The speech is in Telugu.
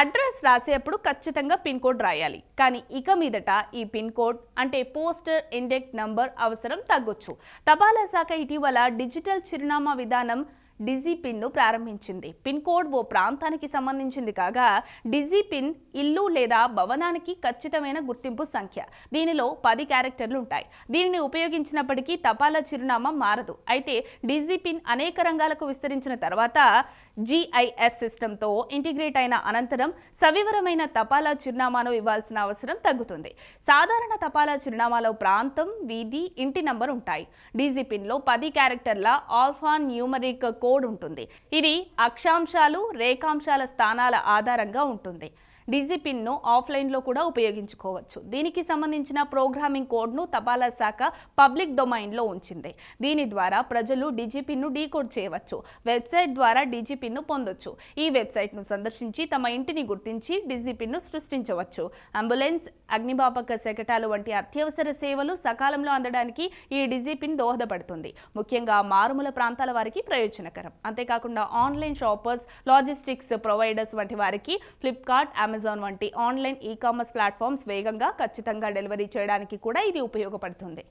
అడ్రస్ రాసేప్పుడు ఖచ్చితంగా పిన్ కోడ్ రాయాలి. కానీ ఇక మీదట ఈ పిన్ కోడ్ అంటే పోస్టల్ ఇండెక్స్ నంబర్ అవసరం తగ్గొచ్చు. తపాలా శాఖ ఇటీవల డిజిటల్ చిరునామా విధానం డిజిపిన్ను ప్రారంభించింది. పిన్ కోడ్ ఓ ప్రాంతానికి సంబంధించింది కాగా డిజిపిన్ ఇల్లు లేదా భవనానికి ఖచ్చితమైన గుర్తింపు సంఖ్య. దీనిలో 10 క్యారెక్టర్లు ఉంటాయి. దీనిని ఉపయోగించినప్పటికీ తపాలా చిరునామా మారదు. అయితే డిజిపిన్ అనేక రంగాలకు విస్తరించిన తర్వాత GIS సిస్టంతో ఇంటిగ్రేట్ అయిన అనంతరం సవివరమైన తపాలా చిరునామాను ఇవ్వాల్సిన అవసరం తగ్గుతుంది. సాధారణ తపాలా చిరునామాలో ప్రాంతం, వీధి, ఇంటి నంబర్ ఉంటాయి. డిజిపిన్లో 10 క్యారెక్టర్ల ఆల్ఫా న్యూమరిక్ కోడ్ ఉంటుంది. ఇది అక్షాంశాలు, రేఖాంశాల స్థానాల ఆధారంగా ఉంటుంది. డిజిపిన్ను ఆఫ్లైన్లో కూడా ఉపయోగించుకోవచ్చు. దీనికి సంబంధించిన ప్రోగ్రామింగ్ కోడ్ను తపాలా శాఖ పబ్లిక్ డొమైన్లో ఉంచింది. దీని ద్వారా ప్రజలు డిజిపిన్ను డీకోడ్ చేయవచ్చు. వెబ్సైట్ ద్వారా డిజిపిన్ను పొందొచ్చు. ఈ వెబ్సైట్ను సందర్శించి తమ ఇంటిని గుర్తించి డిజిపిన్ను సృష్టించవచ్చు. అంబులెన్స్, అగ్నిమాపక శకటాలు వంటి అత్యవసర సేవలు సకాలంలో అందడానికి ఈ డిజిపిన్ దోహదపడుతుంది. ముఖ్యంగా మారుమూల ప్రాంతాల వారికి ప్రయోజనకరం. అంతేకాకుండా ఆన్లైన్ షాపర్స్, లాజిస్టిక్స్ ప్రొవైడర్స్ వంటి వారికి ఫ్లిప్కార్ట్, అమెజాన్ వంటి ఆన్లైన్ ఈ కామర్స్ ప్లాట్ఫామ్స్ వేగంగా, ఖచ్చితంగా డెలివరీ చేయడానికి కూడా ఇది ఉపయోగపడుతుంది.